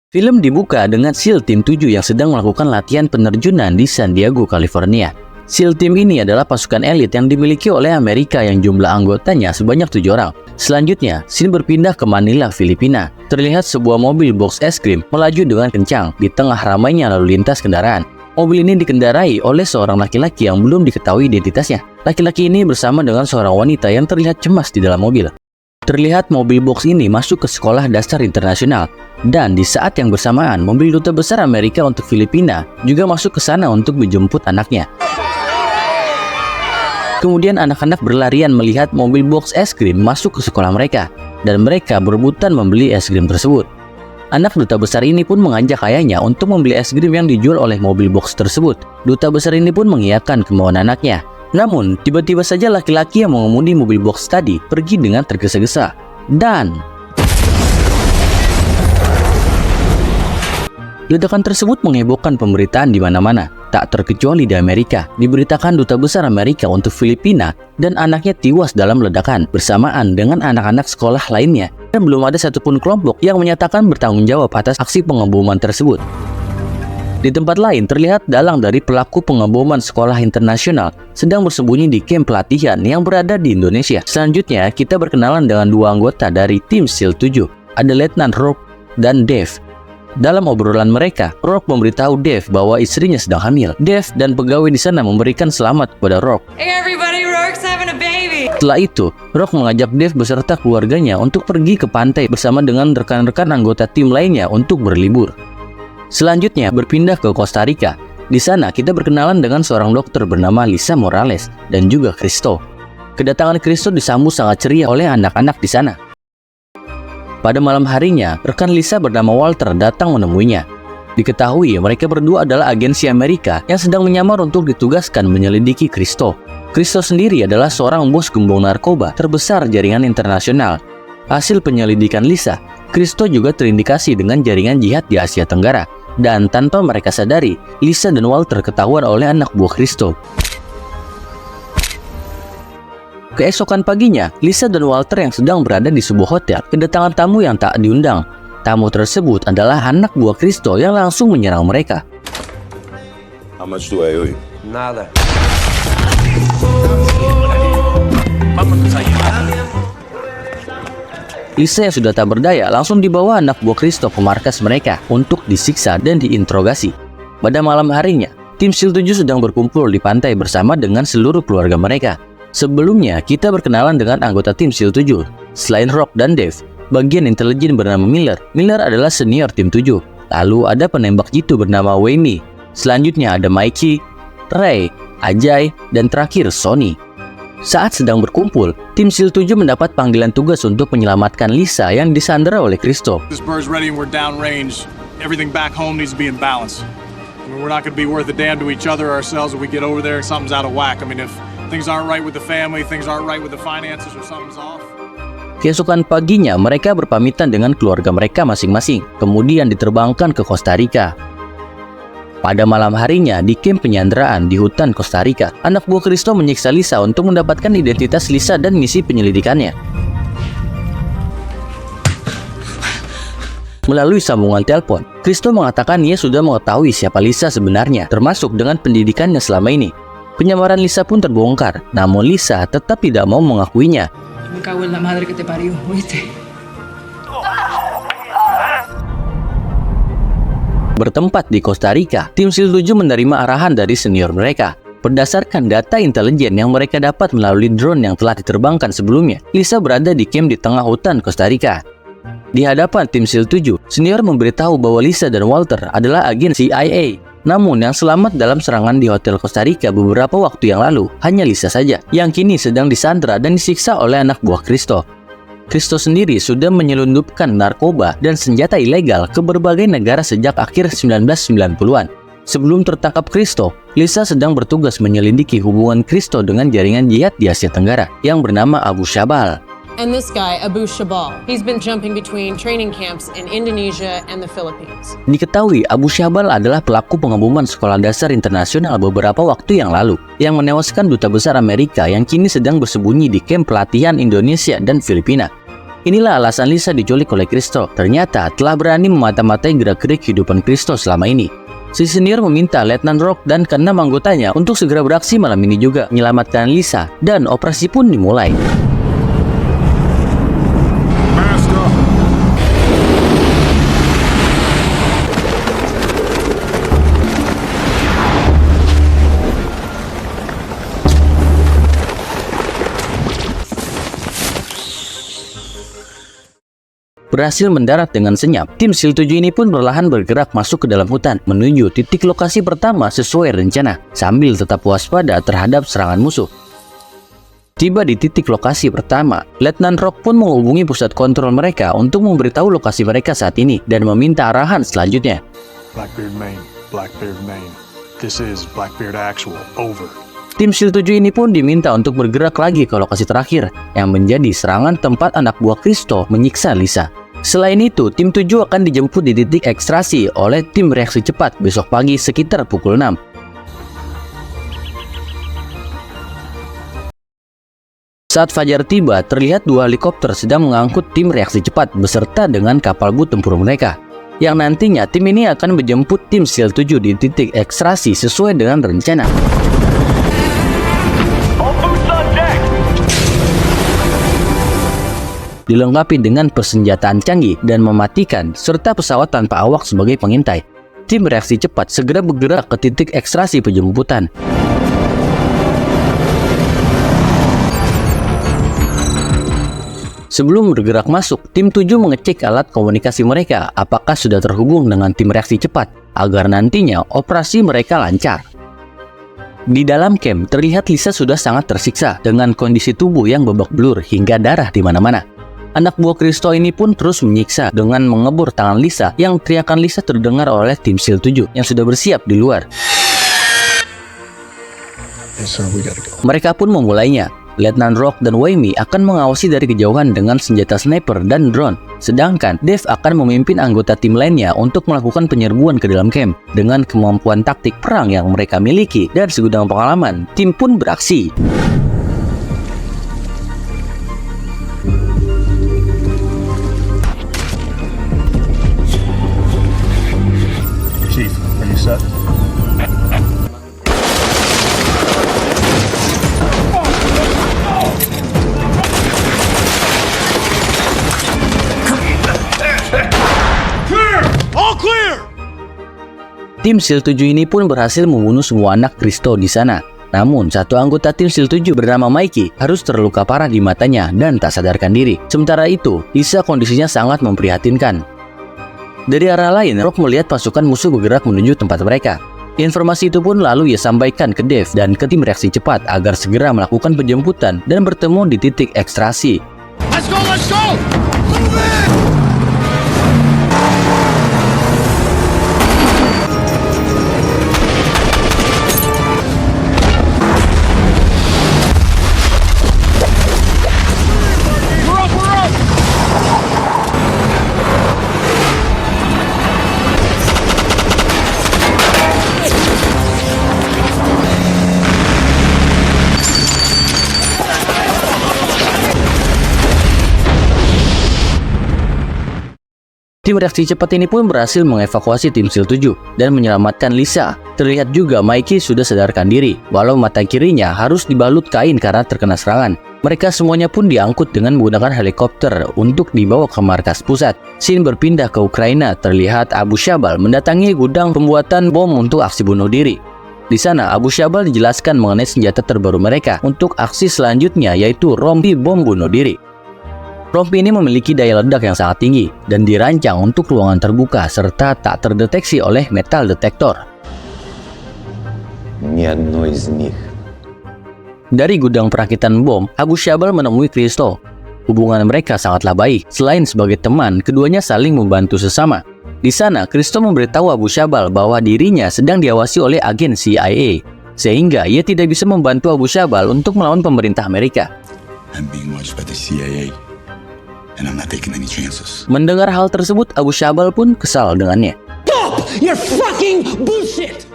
Film dibuka dengan SEAL Team 7 yang sedang melakukan latihan penerjunan di San Diego, California. SEAL Team ini adalah pasukan elit yang dimiliki oleh Amerika yang jumlah anggotanya sebanyak 7 orang. Selanjutnya, scene berpindah ke Manila, Filipina. Terlihat sebuah mobil box es krim melaju dengan kencang di tengah ramainya lalu lintas kendaraan. Mobil ini dikendarai oleh seorang laki-laki yang belum diketahui identitasnya. Laki-laki ini bersama dengan seorang wanita yang terlihat cemas di dalam mobil. Terlihat mobil box ini masuk ke sekolah dasar internasional, dan di saat yang bersamaan mobil duta besar Amerika untuk Filipina juga masuk ke sana untuk menjemput anaknya. Kemudian anak-anak berlarian melihat mobil box es krim masuk ke sekolah mereka, dan mereka berebutan membeli es krim tersebut. Anak duta besar ini pun mengajak ayahnya untuk membeli es krim yang dijual oleh mobil box tersebut. Duta besar ini pun mengiyakan kemauan anaknya. Namun, tiba-tiba saja laki-laki yang mengemudi mobil box tadi pergi dengan tergesa-gesa. Dan ledakan tersebut menghebohkan pemberitaan di mana-mana. Tak terkecuali di Amerika, diberitakan duta besar Amerika untuk Filipina dan anaknya tewas dalam ledakan bersamaan dengan anak-anak sekolah lainnya. Dan belum ada satupun kelompok yang menyatakan bertanggung jawab atas aksi pengeboman tersebut. Di tempat lain terlihat dalang dari pelaku pengeboman sekolah internasional sedang bersembunyi di kamp pelatihan yang berada di Indonesia. Selanjutnya, kita berkenalan dengan dua anggota dari tim SEAL 7. Ada Letnan Rock dan Dave. Dalam obrolan mereka, Rock memberitahu Dave bahwa istrinya sedang hamil. Dave dan pegawai di sana memberikan selamat kepada Rock. Hey everybody, Rourke's having a baby. Setelah itu, Rock mengajak Dave beserta keluarganya untuk pergi ke pantai bersama dengan rekan-rekan anggota tim lainnya untuk berlibur. Selanjutnya berpindah ke Costa Rica. Di sana kita berkenalan dengan seorang dokter bernama Lisa Morales dan juga Cristo. Kedatangan Cristo disambut sangat ceria oleh anak-anak di sana. Pada malam harinya, rekan Lisa bernama Walter datang menemuinya. Diketahui mereka berdua adalah agensi Amerika yang sedang menyamar untuk ditugaskan menyelidiki Cristo. Cristo sendiri adalah seorang bos gembong narkoba terbesar jaringan internasional. Hasil penyelidikan Lisa, Cristo juga terindikasi dengan jaringan jihad di Asia Tenggara. Dan tanpa mereka sadari, Lisa dan Walter ketahuan oleh anak buah Cristo. Keesokan paginya, Lisa dan Walter yang sedang berada di sebuah hotel kedatangan tamu yang tak diundang. Tamu tersebut adalah anak buah Cristo yang langsung menyerang mereka. How much do I owe you? Nada. Lisa yang sudah tak berdaya langsung dibawa anak buah Cristo ke markas mereka untuk disiksa dan diinterogasi. Pada malam harinya, tim SEAL 7 sedang berkumpul di pantai bersama dengan seluruh keluarga mereka. Sebelumnya, kita berkenalan dengan anggota tim SEAL 7. Selain Rock dan Dave, bagian intelijen bernama Miller. Miller adalah senior tim 7. Lalu ada penembak jitu bernama Wayne. Selanjutnya ada Mikey, Ray, Ajay, dan terakhir Sonny. Saat sedang berkumpul, tim SEAL 7 mendapat panggilan tugas untuk menyelamatkan Lisa yang disandera oleh Cristo. This bird's ready and we're downrange. Everything back home needs to be in balance. I mean, we're not going to be worth a damn to each other or ourselves if we get over there and something's out of whack. I mean, if things aren't right with the family, things aren't right with the finances, or something's off. Keesokan paginya, mereka berpamitan dengan keluarga mereka masing-masing, kemudian diterbangkan ke Costa Rica. Pada malam harinya, di kamp penyanderaan di hutan Costa Rica, anak buah Cristo menyiksa Lisa untuk mendapatkan identitas Lisa dan misi penyelidikannya. Melalui sambungan telepon, Cristo mengatakan ia sudah mengetahui siapa Lisa sebenarnya, termasuk dengan pendidikannya selama ini. Penyamaran Lisa pun terbongkar, namun Lisa tetap tidak mau mengakuinya. Me cago en la madre que te parió, ¿oíste? Bertempat di Costa Rica, tim SEAL 7 menerima arahan dari senior mereka. Berdasarkan data intelijen yang mereka dapat melalui drone yang telah diterbangkan sebelumnya, Lisa berada di kamp di tengah hutan Costa Rica. Di hadapan tim SEAL 7, senior memberitahu bahwa Lisa dan Walter adalah agen CIA. Namun yang selamat dalam serangan di Hotel Costa Rica beberapa waktu yang lalu hanya Lisa saja, yang kini sedang disandra dan disiksa oleh anak buah Cristo. Cristo sendiri sudah menyelundupkan narkoba dan senjata ilegal ke berbagai negara sejak akhir 1990-an. Sebelum tertangkap Cristo, Lisa sedang bertugas menyelidiki hubungan Cristo dengan jaringan jihad di Asia Tenggara yang bernama Abu Shabal. And this guy, Abu Shabal, he's been jumping between training camps in Indonesia and the Philippines. Diketahui Abu Shabal adalah pelaku pengeboman sekolah dasar internasional beberapa waktu yang lalu, yang menewaskan duta besar Amerika yang kini sedang bersembunyi di kamp pelatihan Indonesia dan Filipina. Inilah alasan Lisa diculik oleh Kristo. Ternyata telah berani memata-matai gerak-gerik kehidupan Kristo selama ini. Si senior meminta Letnan Rock dan keenam anggotanya untuk segera beraksi malam ini juga menyelamatkan Lisa, dan operasi pun dimulai. Berhasil mendarat dengan senyap, tim SEAL 7 ini pun perlahan bergerak masuk ke dalam hutan menuju titik lokasi pertama sesuai rencana, sambil tetap waspada terhadap serangan musuh. Tiba di titik lokasi pertama, Letnan Rock pun menghubungi pusat kontrol mereka untuk memberitahu lokasi mereka saat ini dan meminta arahan selanjutnya. Blackbeard Maine, Blackbeard Maine. This is Blackbeard Actual. Over. Tim SEAL 7 ini pun diminta untuk bergerak lagi ke lokasi terakhir yang menjadi serangan tempat anak buah Kristo menyiksa Lisa. Selain itu, tim 7 akan dijemput di titik ekstraksi oleh tim reaksi cepat besok pagi sekitar pukul 6. Saat fajar tiba, terlihat dua helikopter sedang mengangkut tim reaksi cepat beserta dengan kapal boot tempur mereka. Yang nantinya tim ini akan menjemput tim SEAL 7 di titik ekstraksi sesuai dengan rencana. Dilengkapi dengan persenjataan canggih dan mematikan serta pesawat tanpa awak sebagai pengintai. Tim reaksi cepat segera bergerak ke titik ekstraksi penjemputan. Sebelum bergerak masuk, tim 7 mengecek alat komunikasi mereka apakah sudah terhubung dengan tim reaksi cepat agar nantinya operasi mereka lancar. Di dalam camp, terlihat Lisa sudah sangat tersiksa dengan kondisi tubuh yang babak belur hingga darah di mana-mana. Anak buah Kristo ini pun terus menyiksa dengan mengebur tangan Lisa yang teriakan Lisa terdengar oleh tim SEAL 7 yang sudah bersiap di luar. Mereka pun memulainya. Letnan Rock dan Waimi akan mengawasi dari kejauhan dengan senjata sniper dan drone. Sedangkan Dave akan memimpin anggota tim lainnya untuk melakukan penyerbuan ke dalam camp. Dengan kemampuan taktik perang yang mereka miliki dan segudang pengalaman, tim pun beraksi. Chief, are you set? Tim SEAL 7 ini pun berhasil membunuh semua anak Kristo di sana. Namun, satu anggota tim SEAL 7 bernama Mikey harus terluka parah di matanya dan tak sadarkan diri. Sementara itu, Lisa kondisinya sangat memprihatinkan. Dari arah lain, Rock melihat pasukan musuh bergerak menuju tempat mereka. Informasi itu pun lalu ia sampaikan ke Dave dan ke tim reaksi cepat agar segera melakukan penjemputan dan bertemu di titik ekstraksi. Let's go, let's go! Move it! Tim reaksi cepat ini pun berhasil mengevakuasi tim SEAL 7 dan menyelamatkan Lisa. Terlihat juga Mikey sudah sadarkan diri, walau mata kirinya harus dibalut kain karena terkena serangan. Mereka semuanya pun diangkut dengan menggunakan helikopter untuk dibawa ke markas pusat. Scene berpindah ke Ukraina, terlihat Abu Shabal mendatangi gudang pembuatan bom untuk aksi bunuh diri. Di sana, Abu Shabal dijelaskan mengenai senjata terbaru mereka untuk aksi selanjutnya, yaitu rompi bom bunuh diri. Rompi ini memiliki daya ledak yang sangat tinggi dan dirancang untuk ruangan terbuka serta tak terdeteksi oleh metal detektor. Dari gudang perakitan bom, Abu Shabal menemui Kristo. Hubungan mereka sangatlah baik. Selain sebagai teman, keduanya saling membantu sesama. Di sana, Kristo memberitahu Abu Shabal bahwa dirinya sedang diawasi oleh agen CIA, sehingga ia tidak bisa membantu Abu Shabal untuk melawan pemerintah Amerika. I'm being watched by the CIA. And I'm not taking any chances. Mendengar hal tersebut, Abu Shabal pun kesal dengannya. Stop your fucking bullshit!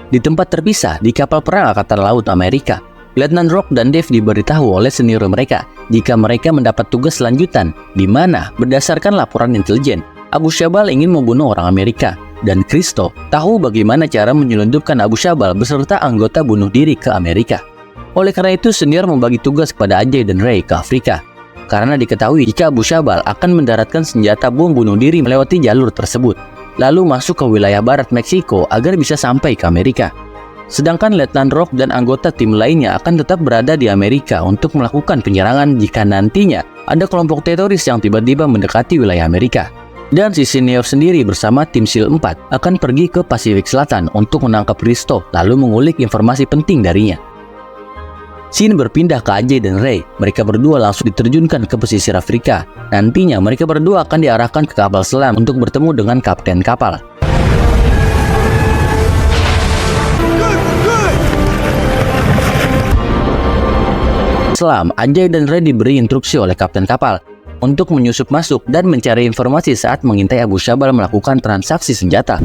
Di tempat terpisah di kapal perang Angkatan Laut Amerika, Letnan Rock dan Dave diberitahu oleh senior mereka jika mereka mendapat tugas lanjutan, di mana berdasarkan laporan intelijen, Abu Syabal ingin membunuh orang Amerika, dan Christo tahu bagaimana cara menyelundupkan Abu Syabal beserta anggota bunuh diri ke Amerika. Oleh karena itu, senior membagi tugas kepada Ajay dan Ray ke Afrika, karena diketahui jika Abu Syabal akan mendaratkan senjata bom bunuh diri melewati jalur tersebut, lalu masuk ke wilayah barat Meksiko agar bisa sampai ke Amerika. Sedangkan Letnan Rock dan anggota tim lainnya akan tetap berada di Amerika untuk melakukan penyerangan jika nantinya ada kelompok teroris yang tiba-tiba mendekati wilayah Amerika. Dan si senior sendiri bersama tim SEAL 4 akan pergi ke Pasifik Selatan untuk menangkap Christo lalu mengulik informasi penting darinya. Scene berpindah ke Ajay dan Ray. Mereka berdua langsung diterjunkan ke pesisir Afrika. Nantinya mereka berdua akan diarahkan ke kapal selam untuk bertemu dengan kapten kapal. Selam, Ajay dan Ray diberi instruksi oleh kapten kapal untuk menyusup masuk dan mencari informasi saat mengintai Abu Syabal melakukan transaksi senjata.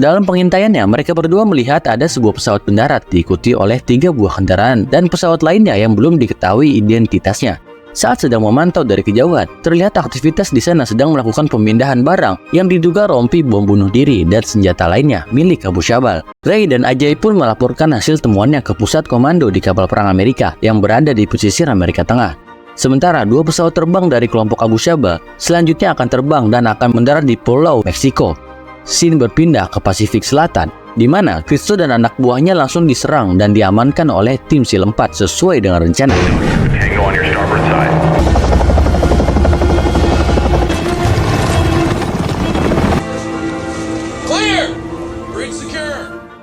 Dalam pengintaiannya, mereka berdua melihat ada sebuah pesawat mendarat diikuti oleh 3 buah kendaraan dan pesawat lainnya yang belum diketahui identitasnya. Saat sedang memantau dari kejauhan, terlihat aktivitas di sana sedang melakukan pemindahan barang yang diduga rompi bom bunuh diri dan senjata lainnya milik Abu Syabal. Ray dan Ajay pun melaporkan hasil temuannya ke pusat komando di kapal perang Amerika yang berada di pesisir Amerika Tengah. Sementara 2 pesawat terbang dari kelompok Abu Syabal selanjutnya akan terbang dan akan mendarat di Pulau Meksiko. Scene berpindah ke Pasifik Selatan, di mana Christo dan anak buahnya langsung diserang dan diamankan oleh tim SEAL 4 sesuai dengan rencana.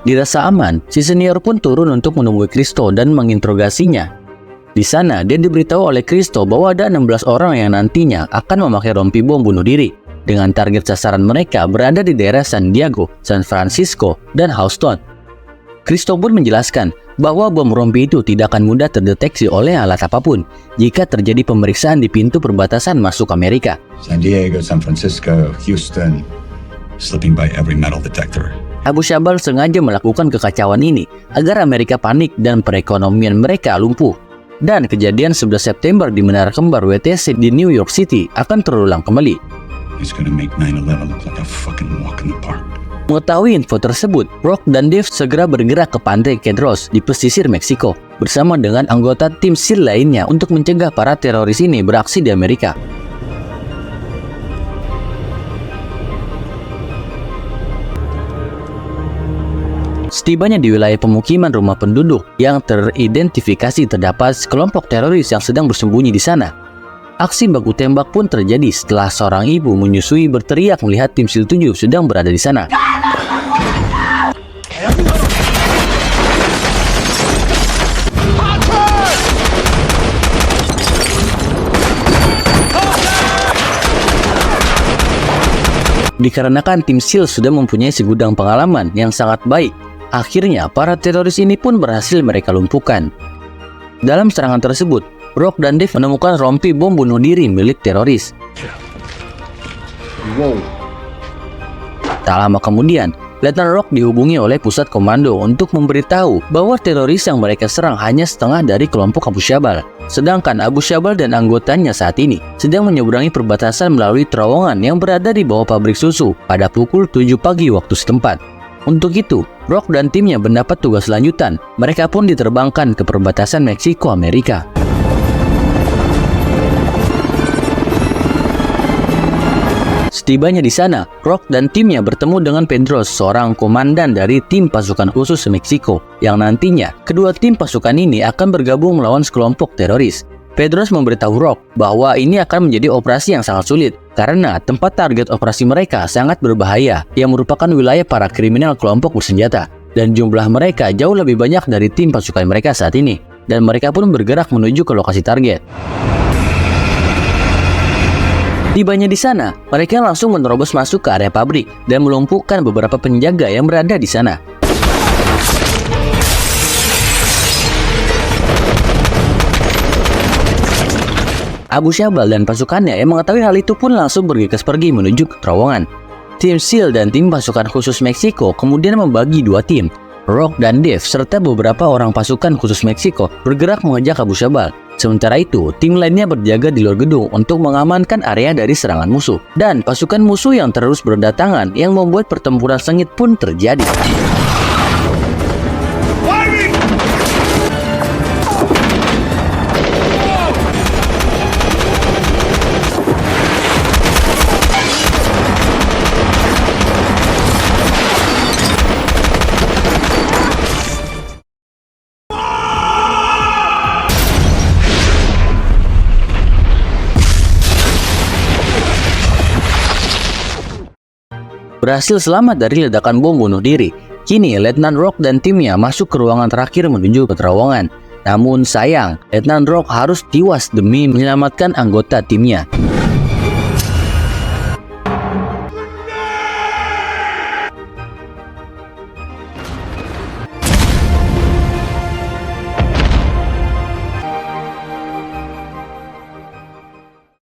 Dirasa aman, si senior pun turun untuk menemui Christo dan menginterogasinya. Di sana, dia diberitahu oleh Christo bahwa ada 16 orang yang nantinya akan memakai rompi bom bunuh diri, dengan target sasaran mereka berada di daerah San Diego, San Francisco, dan Houston. Christo pun menjelaskan bahwa bom rompi itu tidak akan mudah terdeteksi oleh alat apapun jika terjadi pemeriksaan di pintu perbatasan masuk Amerika. San Diego, San Francisco, Houston, slipping by every metal detector. Abu Syabal sengaja melakukan kekacauan ini agar Amerika panik dan perekonomian mereka lumpuh. Dan kejadian 11 September di Menara Kembar WTC di New York City akan terulang kembali. He's gonna make 9/11 look like a fucking walk in the park. Mengetahui info tersebut, Rock dan Dave segera bergerak ke pantai Kedros di pesisir Meksiko bersama dengan anggota tim SEAL lainnya untuk mencegah para teroris ini beraksi di Amerika. Setibanya di wilayah pemukiman rumah penduduk yang teridentifikasi terdapat sekelompok teroris yang sedang bersembunyi di sana. Aksi baku tembak pun terjadi setelah seorang ibu menyusui berteriak melihat tim SEAL 7 sedang berada di sana. Dikarenakan tim SEAL sudah mempunyai segudang pengalaman yang sangat baik, akhirnya para teroris ini pun berhasil mereka lumpuhkan. Dalam serangan tersebut, Rock dan Dave menemukan rompi bom bunuh diri milik teroris. Tak lama kemudian, Letnan Rock dihubungi oleh pusat komando untuk memberitahu bahwa teroris yang mereka serang hanya setengah dari kelompok Abu Syabal. Sedangkan Abu Syabal dan anggotanya saat ini sedang menyeberangi perbatasan melalui terowongan yang berada di bawah pabrik susu pada pukul 7 pagi waktu setempat. Untuk itu, Rock dan timnya mendapat tugas lanjutan. Mereka pun diterbangkan ke perbatasan Meksiko Amerika. Setibanya di sana, Rock dan timnya bertemu dengan Pedros, seorang komandan dari tim pasukan khusus Meksiko, yang nantinya kedua tim pasukan ini akan bergabung melawan sekelompok teroris. Pedros memberitahu Rock bahwa ini akan menjadi operasi yang sangat sulit karena tempat target operasi mereka sangat berbahaya, yang merupakan wilayah para kriminal kelompok bersenjata, dan jumlah mereka jauh lebih banyak dari tim pasukan mereka saat ini, dan mereka pun bergerak menuju ke lokasi target. Tibanya di sana, mereka langsung menerobos masuk ke area pabrik dan melumpuhkan beberapa penjaga yang berada di sana. Abu Syabal dan pasukannya yang mengetahui hal itu pun langsung bergegas pergi menuju ke terowongan. Tim SEAL dan tim pasukan khusus Meksiko kemudian membagi dua tim. Rock dan Dave serta beberapa orang pasukan khusus Meksiko bergerak mengajak Abu Shaban. Sementara itu, tim lainnya berjaga di luar gedung untuk mengamankan area dari serangan musuh. Dan pasukan musuh yang terus berdatangan yang membuat pertempuran sengit pun terjadi. Berhasil selamat dari ledakan bom bunuh diri. Kini, Letnan Rock dan timnya masuk ke ruangan terakhir menuju ke terowongan. Namun sayang, Letnan Rock harus tewas demi menyelamatkan anggota timnya.